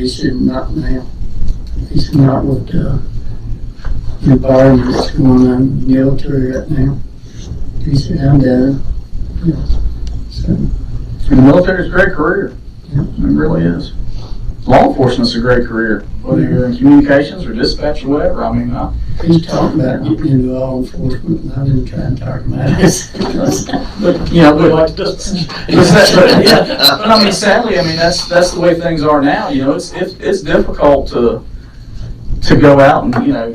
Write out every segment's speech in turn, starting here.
he said, not now. He said, not with the environment that's going on in the military right now. He said, I'm done. Yeah. So, And the military is a great career. Yeah. It really is. Law enforcement's a great career, whether you're in communications or dispatch or whatever. I mean, he's talking about getting into law enforcement, and I've been trying to talk about this. but you know, but like but I mean, sadly, I mean that's the way things are now. You know, it's difficult to go out and, you know,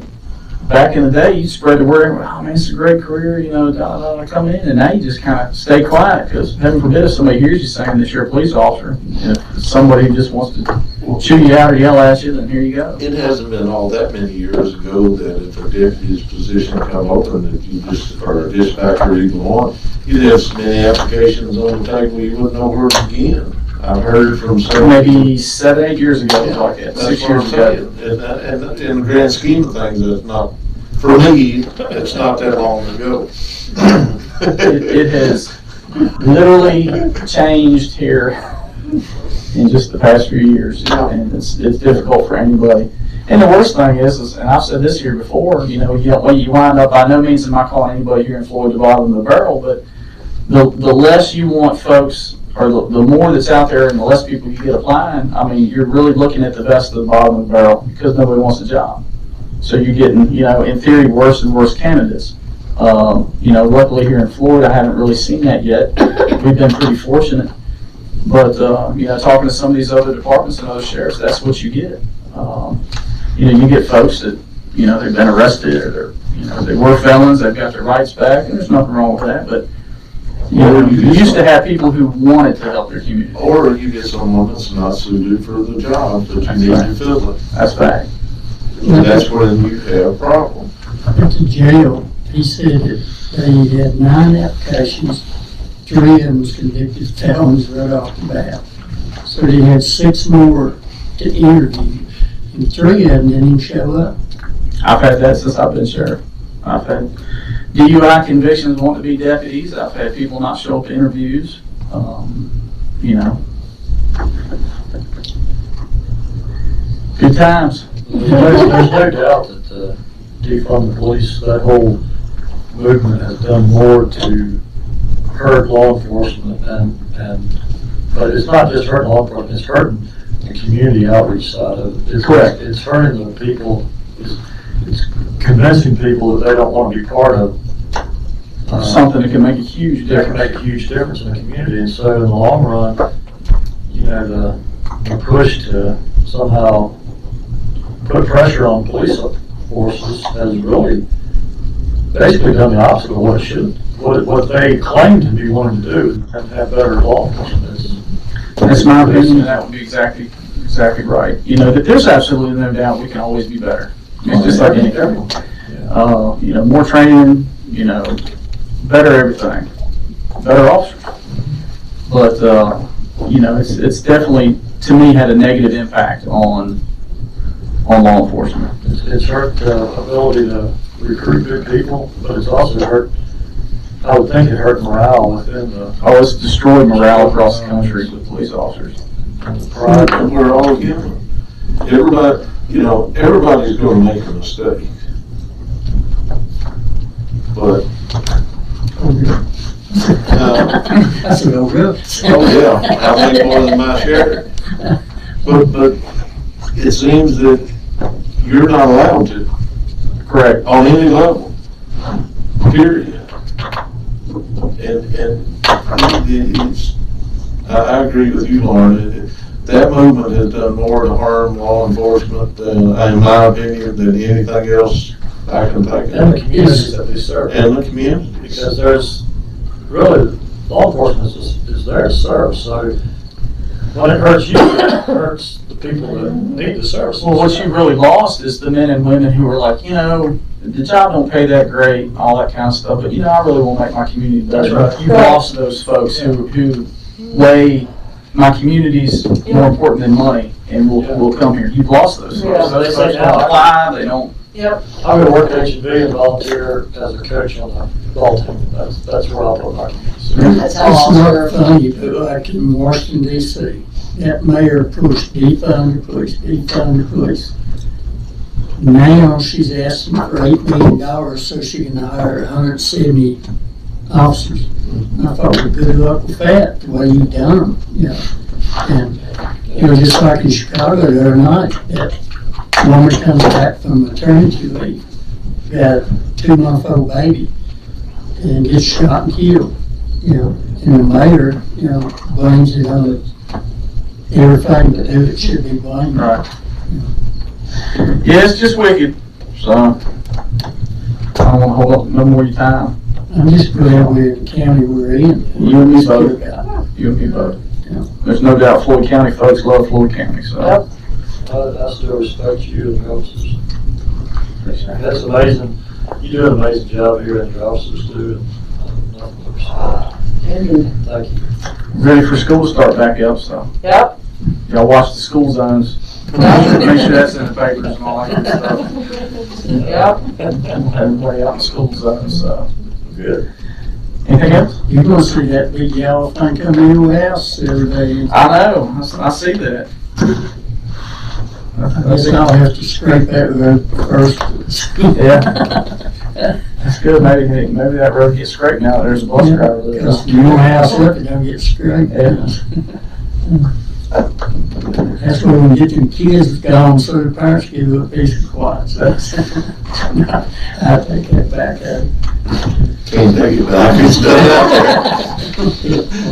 back in the day, you spread the word, oh man, it's a great career, you know, come in, and now you just kind of stay quiet, because heaven forbid if somebody hears you saying that you're a police officer, if it's somebody who just wants to chew you out or yell at you, then here you go. It hasn't been all that many years ago that if a deputy's position come open, that you just, or a dispatcher even want, you'd have so many applications on the table you wouldn't know where to begin. I've heard from some Maybe 7, 8 years ago, yeah, like that, that's 6 what years I'm ago. saying. And in the grand scheme of things, it's not, for me, it's not that long ago. It has literally changed here in just the past few years, and it's difficult for anybody. And the worst thing is, and I've said this here before, you know, you wind up, by no means am I calling anybody here in Floyd the bottom of the barrel, but the less you want folks, or the more that's out there and the less people you get applying, I mean, you're really looking at the best of the bottom of the barrel, because nobody wants a job. So you're getting, you know, in theory, worse and worse candidates. You know, luckily here in Florida, I haven't really seen that yet. We've been pretty fortunate. But, you know, talking to some of these other departments and other sheriffs, that's what you get. You know, you get folks that, you know, they've been arrested, or they're, you know, they were felons, they've got their rights back, and there's nothing wrong with that. But, you know, you used to have people who wanted to help their community. Or you get someone that's not suited for the job that you need to fill it. That's fact. And that's when you have a problem. At the jail, he said that they had 9 applications, 3 of them was convicted felons right off the bat. So they had 6 more to interview, and 3 of them didn't even show up. I've had that since I've been sheriff. I've had DUI convictions want to be deputies. I've had people not show up to interviews. You know, good times. There's no doubt that defund the police, that whole movement has done more to hurt law enforcement, but it's not just hurting law enforcement, it's hurting the community outreach side of it. Correct. It's hurting the people, it's convincing people that they don't want to be part of Something that can make a huge that can difference. make a huge difference in the community. And so in the long run, you know, the push to somehow put pressure on police forces has really basically done the opposite of what it should, what they claim to be wanting to do, and have better law enforcement. That's my opinion, and that would be exactly right. You know, that there's absolutely no doubt we can always be better. It's just like anything. You know, more training, you know, better everything, better officers. But, you know, it's definitely, to me, had a negative impact on law enforcement. It's hurt the ability to recruit good people, but it's also hurt, I would think it hurt morale within the. Oh, it's destroyed morale across the country with police officers. And the pride. And we're all human. Everybody, you know, everybody's going to make a mistake. But, That's a real good. oh yeah, I think more than my share. But it seems that you're not allowed to. Correct. On any level, period. And it's, I agree with you, Lauren. That movement has done more to harm law enforcement than, in my opinion, than anything else I can think And the of. communities that they serve. And the community. Because there's, really, law enforcement is there to serve, so when it hurts you, it hurts the people that need the services. Well, what you really lost is the men and women who were like, you know, the job don't pay that great, all that kind of stuff, but, you know, I really want to make my community better. That's right. You've lost those folks who weigh my community's more important than money and will come here. You've lost those folks. Yeah, Those they folks say don't now. apply, they don't. Yep. I'm gonna work at H&B and volunteer as a coach on the ball team. That's where I'll put my community. That's how It's I'll not serve. funny, but like in Washington DC, that mayor pushed defund the police, defund the police. Now she's asking for $8 million so she can hire 170 officers. And I thought, well, good luck with that, the way you've done them, you know. And, you know, just like in Chicago the other night, that woman comes back from maternity leave, got a 2-month-old baby, and gets shot and killed, you know. And the mayor, you know, blames it on everything but who it should be blamed. Right. Yeah, it's just wicked, so I don't wanna hold up no more of your time. I'm just glad we're in the county we're in. You and me both. You and me both. Yeah. There's no doubt Floyd County folks love Floyd County, so. Yep. I still respect you and your officers. That's amazing. You do an amazing job here and your officers do. Thank you. Ready for school to start back up, so. Yep. Y'all watch the school zones. Make sure that's in the papers and all that good stuff. Yep. Everybody out in school zones, so. Good. Anything else? You're gonna see that big yellow thing come in your house every day. I know, I see that. I guess I'll have to scrape that road first. Yeah. That's good, maybe that road gets scraped now, that there's a bus driver there. Because your house up, it don't get scraped. Yeah. That's where we get them kids gone, so the parents give a piece of quiet. So I take that back Can't take it back, it's done.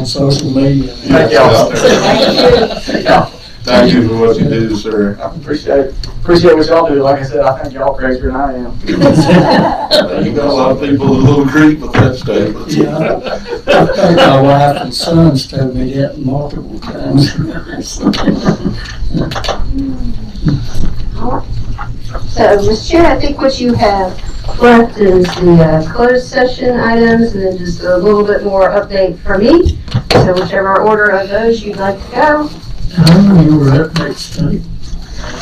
on social media. Thank y'all. Thank you. Thank you for what you do, sir. I appreciate what y'all do, like I said, I think y'all crazier than I am. You got a lot of people a little agree with that statement. Yeah, I think my wife and sons told me that multiple times. So, Mr. Chair, I think what you have left is the closed session items and then just a little bit more update from me. So whichever order of those you'd like to go, I don't know your updates, Tony.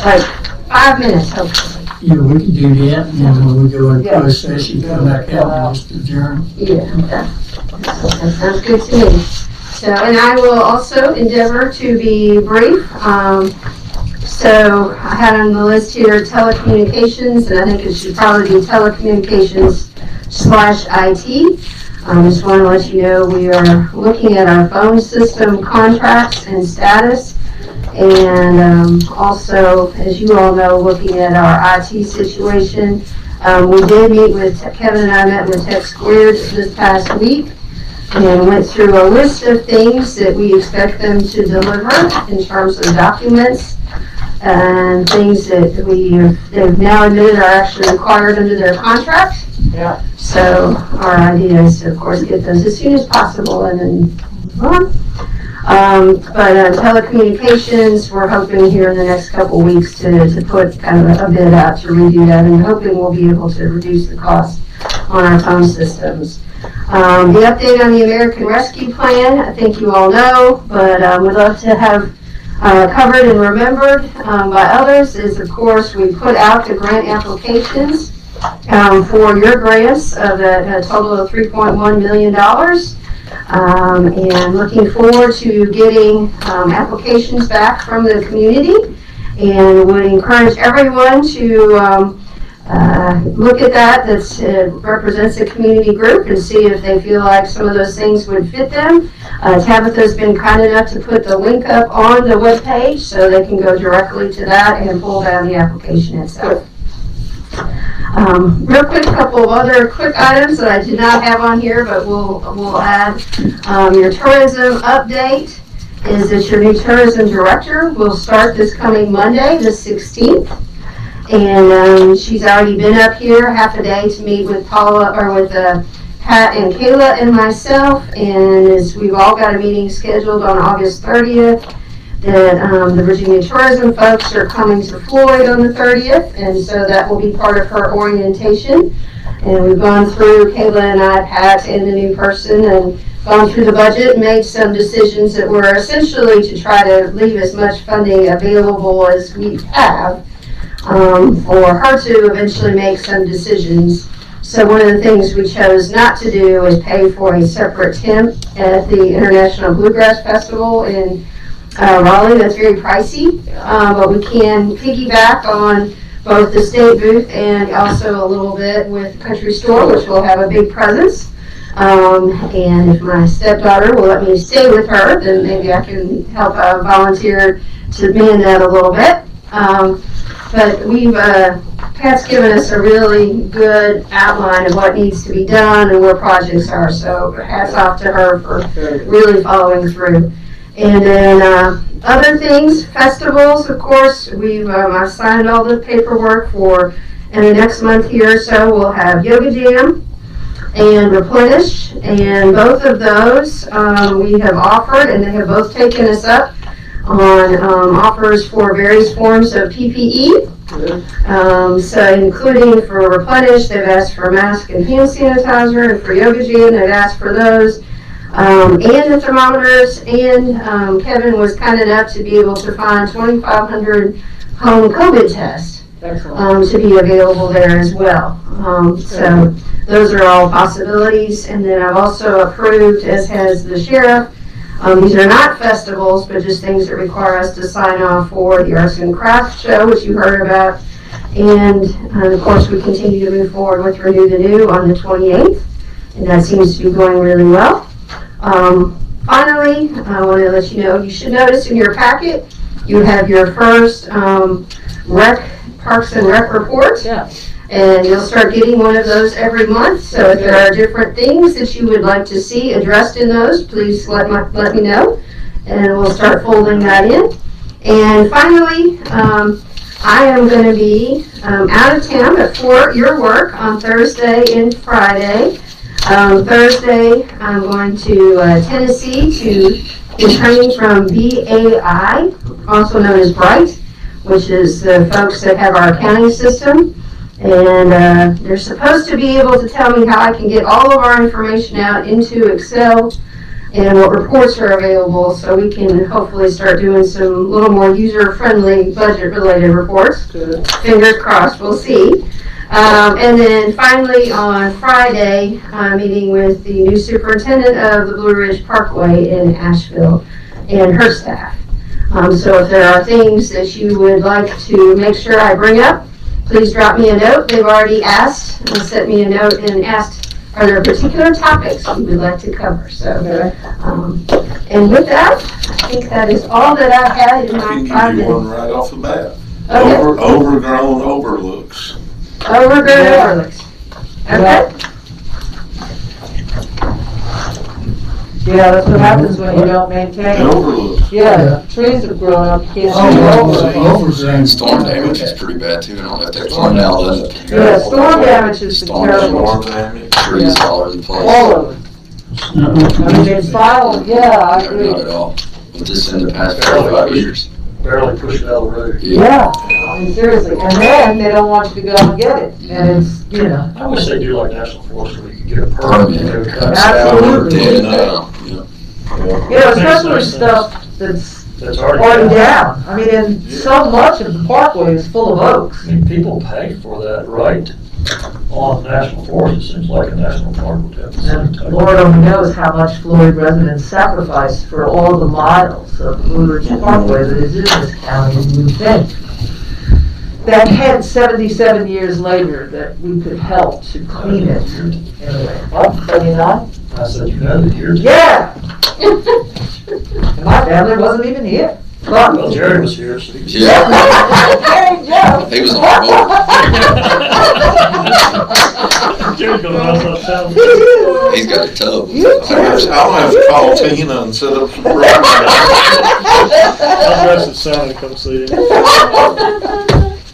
like 5 minutes, hopefully. Yeah, we can do that, and then when we go into Yeah. closed session, come back out and just adjourn. Yeah, that sounds good to me. So, and I will also endeavor to be brief. So I had on the list here telecommunications, and I think it should probably be telecommunications / IT. I just want to let you know we are looking at our phone system contracts and status. And also, as you all know, looking at our IT situation. We did meet with, Kevin and I met with Tech Squared this past week and went through a list of things that we expect them to deliver in terms of documents and things that they've now admitted are actually required under their contract. Yeah. So our idea is to, of course, get those as soon as possible and then move on. But telecommunications, we're hoping here in the next couple weeks to put kind of a bid out to redo that, and hoping we'll be able to reduce the cost on our phone systems. The update on the American Rescue Plan, I think you all know, but we'd love to have covered and remembered by others is, of course, we put out the grant applications for your grants of a total of $3.1 million. And looking forward to getting applications back from the community, and would encourage everyone to look at that represents a community group and see if they feel like some of those things would fit them. Tabitha's been kind enough to put the link up on the webpage so they can go directly to that and pull down the application itself. Real quick, a couple of other quick items that I did not have on here, but we'll add. Your tourism update is that your new tourism director will start this coming Monday, the 16th. And she's already been up here half a day to meet with Paula, or with Pat and Kayla and myself. And as we've all got a meeting scheduled on August 30th, that the Virginia tourism folks are coming to Floyd on the 30th, and so that will be part of her orientation. And we've gone through, Kayla and I, Pat, and the new person, and gone through the budget and made some decisions that were essentially to try to leave as much funding available as we have for her to eventually make some decisions. So one of the things we chose not to do is pay for a separate tent at the International Bluegrass Festival in Raleigh. That's very pricey, but we can piggyback on both the state booth and also a little bit with Country Store, which will have a big presence. And if my stepdaughter will let me stay with her, then maybe I can help volunteer to man that a little bit. But Pat's given us a really good outline of what needs to be done and where projects are. So hats off to her for really following through. And then other things, festivals, of course, I've signed all the paperwork for, and the next month here or so we'll have Yoga Jam and Replenish, and both of those we have offered, and they have both taken us up on offers for various forms of PPE. So including for Replenish, they've asked for mask and hand sanitizer, and for Yoga Jam, they've asked for those. And the thermometers, and Kevin was kind enough to be able to find 2,500 home COVID tests to be available there as well. So those are all possibilities. And then I've also approved, as has the sheriff, these are not festivals, but just things that require us to sign off for the Arts and Crafts Show, which you heard about. And of course, we continue to move forward with Renew the New on the 28th, and that seems to be going really well. Finally, I want to let you know, you should notice in your packet, you have your first Parks and Rec report. Yeah. And you'll start getting one of those every month. So if there are different things that you would like to see addressed in those, please let me know, and we'll start folding that in. And finally, I am going to be out of town for your work on Thursday and Friday. Thursday, I'm going to Tennessee to get training from BAI, also known as Bright, which is the folks that have our accounting system. And they're supposed to be able to tell me how I can get all of our information out into Excel and what reports are available, so we can hopefully start doing some little more user-friendly budget-related reports. Good. Fingers crossed, we'll see. And then finally on Friday, I'm meeting with the new superintendent of the Blue Ridge Parkway in Asheville and her staff. So if there are things that you would like to make sure I bring up, please drop me a note. They've already asked, sent me a note and asked, are there particular topics you would like to cover? So, and with that, I think that is all that I had in my 5 minutes. I can give you one right off the bat. Okay. Overgrown overlooks. Overgrown overlooks. Okay. Yeah, that's what happens when you don't maintain. Overlooks. Yeah, trees have grown up, you can't see Overgrown. Storm damage is pretty bad too. I don't know if they're plumbed out of it. Yeah, storm damage is terrible. Storm damage. Trees all over the place. All of it. I mean, it's filed, yeah, I agree. Not at all. But this in the past 45 years. Barely push it out of the road. Yeah, I mean, seriously, and then they don't want you to go out and get it, and it's, you know. I wish they do like National Forest where you can get a permit. Absolutely. Dead and down, you know. You know, especially stuff that's already down. I mean, and so much of the parkway is full of oaks. I mean, people pay for that right on National Forest. It seems like a national park would have the same type. Lord only knows how much Floyd residents sacrificed for all the miles of Blue Ridge Parkway that is in this county, and you think that had 77 years later that we could help to clean it. Anyway, what, 79? I said, you know, the years. Yeah! And my family wasn't even here. Well, Jerry was here, so he was. Jerry Joe. He was on the board. Jerry's gonna run us uptown. He's got a tub. I'll have to call Tina and set up some programs. I'll dress as Santa to come see him.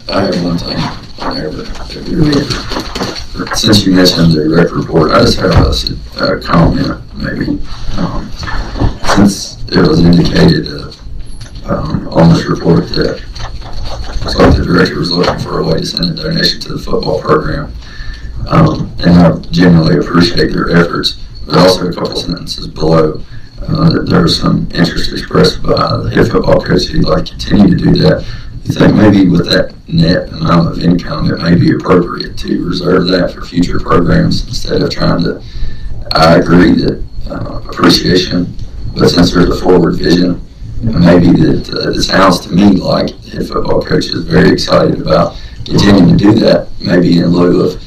I have one thing I never took your report. Since you mentioned the rec report, I just have a comment, maybe. Since it was indicated on this report that looks like the director was looking for a way to send a donation to the football program, and I genuinely appreciate their efforts, but also a couple sentences below that there was some interest expressed by the head football coach who'd like to continue to do that. You think maybe with that net amount of income, it may be appropriate to reserve that for future programs instead of trying to, I agree that appreciation, but since there's a forward vision, maybe that it sounds to me like the head football coach is very excited about continuing to do that, maybe in lieu of,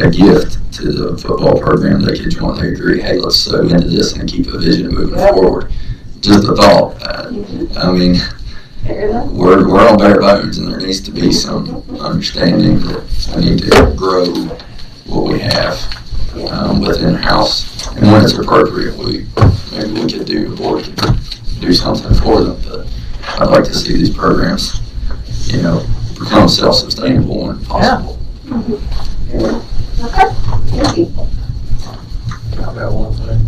a gift to the football program. They could jointly agree, hey, let's sow into this and keep a vision moving forward. Just a thought. I mean, we're on bare bones, and there needs to be some understanding that we need to grow what we have within house. And when it's appropriate, maybe we could the board could do something for them. But I'd like to see these programs, become self-sustainable when possible. Okay, thank you. I've got one thing.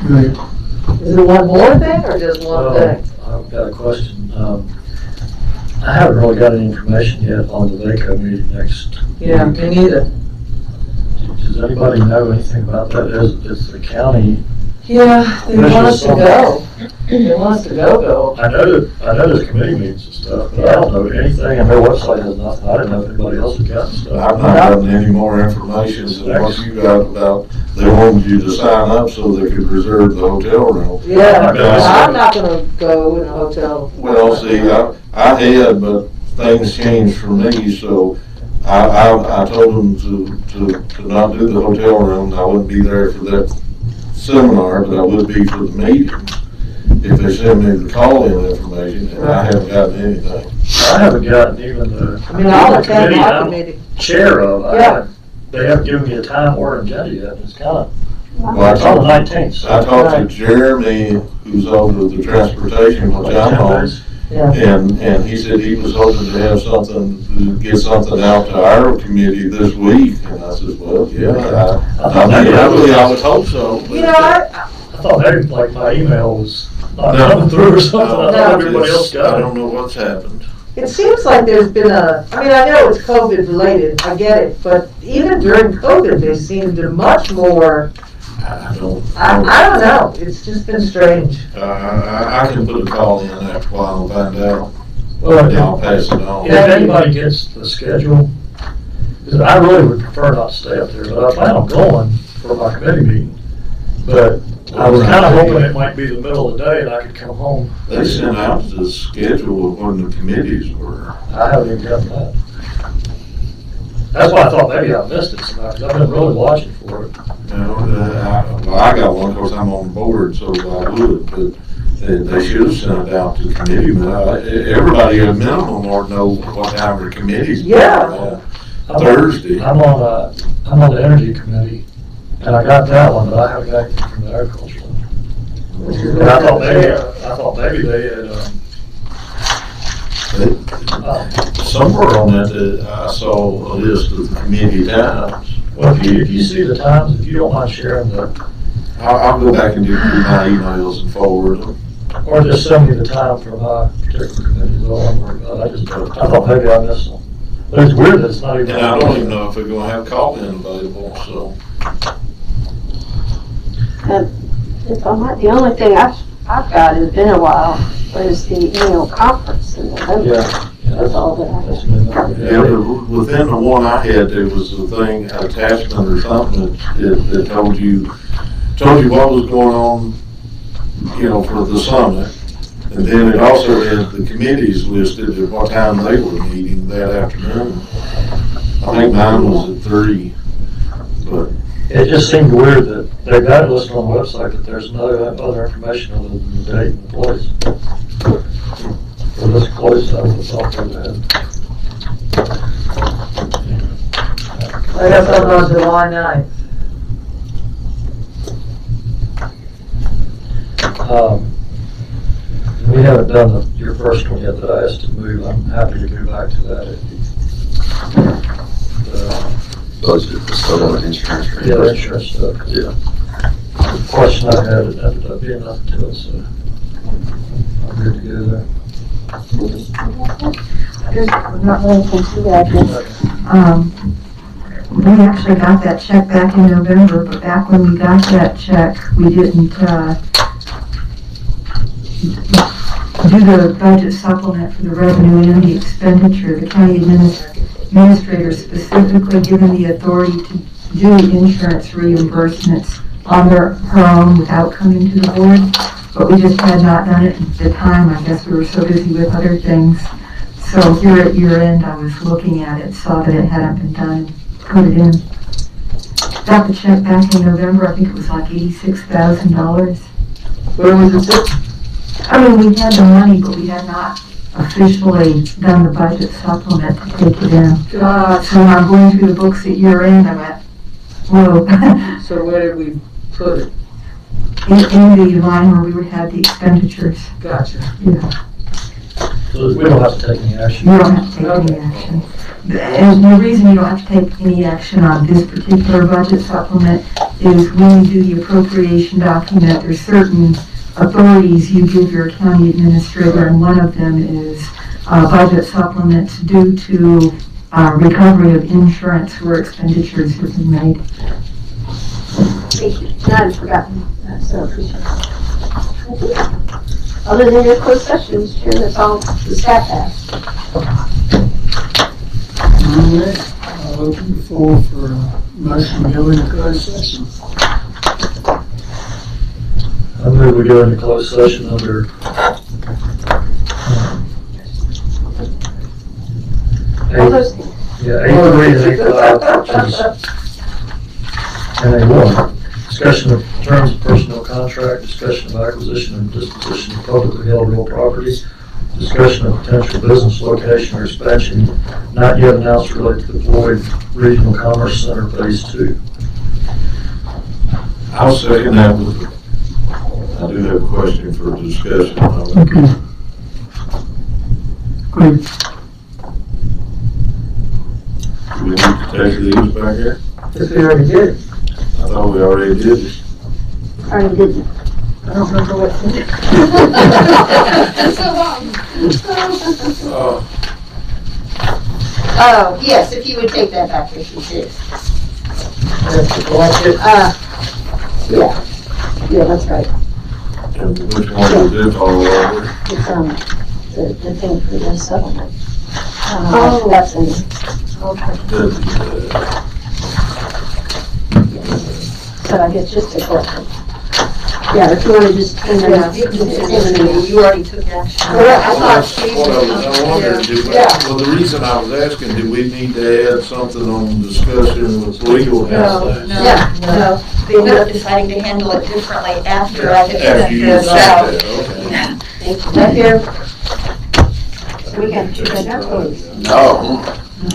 Go ahead. Is it one more thing or just one thing? I've got a question. I haven't really got any information yet on the VACO meeting next Yeah, week. me neither. Does anybody know anything about that? Is the county? Yeah, they want us to go. They want us to go. I know there's committee meetings and stuff, but I don't know anything, and their website has nothing. I didn't know if anybody else had gotten stuff. I've not gotten any more information than what you got about, they wanted you to sign up so they could reserve the hotel room. Yeah, I'm not gonna go in a hotel. Well, see, I had, but things changed for me, so I told them to not do the hotel room. I wouldn't be there for that seminar, but I would be for the meeting if they send me the call-in information, and I haven't gotten anything. I haven't gotten even the I'll the attend committee my I'm committee. chair of. Yeah. They haven't given me a time or an agenda yet. It's kind of, Well, it's on the 19th. I talked to Jeremy, who's over the transportation, which I'm on, Yeah. and he said he was hoping to have something, to get something out to our committee this week, and I said, well, yeah, I would hope so. but- I thought maybe like my email was not coming through or something. I thought everybody else I got it. don't know what's happened. It seems like there's been I know it's COVID related, I get it, but even during COVID, they seemed to much more, I don't. I don't know, it's just been strange. I can put a call in after a while and find out, Well, and I'll pass it on. if anybody gets the schedule, because I really would prefer not to stay up there, but I plan on going for my committee meeting. But I was kind of hoping it might be the middle of the day and I could come home. They sent out the schedule of when the committees were. I haven't even gotten that. That's why I thought maybe I missed it somehow, because I've been really watching for it. I got one, of course, I'm on the board, so I would, but they should have sent it out to committee, but everybody at a minimum ought to know what time their committees. Yeah. Thursday. I'm on the energy committee, and I got that one, but I haven't got anything from the agriculture one. And I thought maybe they had, Somewhere on that, I saw a list of the committee times. well, if you see the times, if you don't mind sharing the, I'll go back and do my emails and forward them. or just send me the time for my particular committee, is all I'm worried about. I thought maybe I missed one. But it's weird that it's not even. And I don't even know if they're gonna have call-in available, so. If I'm not, the only thing I've got, it's been a while, was the annual conference in November. Yeah. That's all that I That's me. Yeah, but within the one I had, there was a thing, an attachment or something that told you what was going on, for the summit. And then it also had the committees listed at what time they were meeting that afternoon. I think mine was at 3, but. It just seemed weird that they've got it listed on the website, that there's no other information other than the date and the place. For this place, I would have thought they would have. I got something on July 9th. We haven't done your first one yet that I asked to move. I'm happy to go back to that. Budget for settlement insurance. Yeah, the insurance stuff. Yeah. The question I had, it ended up being nothing to it, so I'm good to go there. There's not really anything to that. We actually got that check back in November, but back when we got that check, we didn't, do the budget supplement for the revenue and the expenditure. The county administrator specifically given the authority to do insurance reimbursements on her own without coming to the board. but we just had not done it at the time. I guess we were so busy with other things. So here at year end, I was looking at it, saw that it hadn't been done, and put it in. Got the check back in November, I think it was like $86,000. Where was it sit? I mean, we had the money, but we had not officially done the budget supplement to take it in. God. So when I'm going through the books at year end, I went, whoa. So where did we put it? In the line where we would have the expenditures. Gotcha. Yeah, So we don't have to take any action. you don't have to take any action. And the reason you don't have to take any action on this particular budget supplement is when you do the appropriation document, there's certain authorities you give your county administrator, and one of them is budget supplements due to recovery of insurance where expenditures have been made. Thank you. I'd forgotten that, so appreciate it. Other than your closed sessions, Chair, that's all the staff has. All right, I'll open the floor for a motion to go into closed session. I move we go into closed session under All those, A3 and A5, which is and A1. Discussion of terms of personnel contract, discussion of acquisition and disposition of publicly held real property, discussion of potential business location or expansion not yet announced related to the Floyd Regional Commerce Center Phase 2. I'll second that with, I do have a question for discussion. Okay. Great. Do we need to take these back here? Yes, we already did. I thought we already did it. already didn't. I don't remember what's in it. Oh, yes, if you would take that back, if you did. That's the blanket. Yeah, that's right. And which one is it all over? It's, the thing for the settlement. Oh. That's in, so I guess just a correction. Yeah, if you want to just turn that out. You already took action. Well, I Well, thought that's she what I wondered, did we- well, the reason I was asking, do we need to add something on discussion with legal? Yeah, No, they ended up deciding to handle it differently after I had After you sent said this out. that, okay. right here. We can do that now, please. No.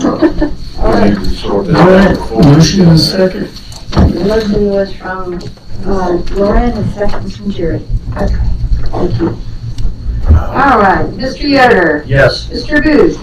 All We right. need to sort that All out right, before we motion do and that. second. The motion was from Lauren and second was from Jerry. Okay, thank you. All right, Mr. Yoder, Yes. Mr. Booth,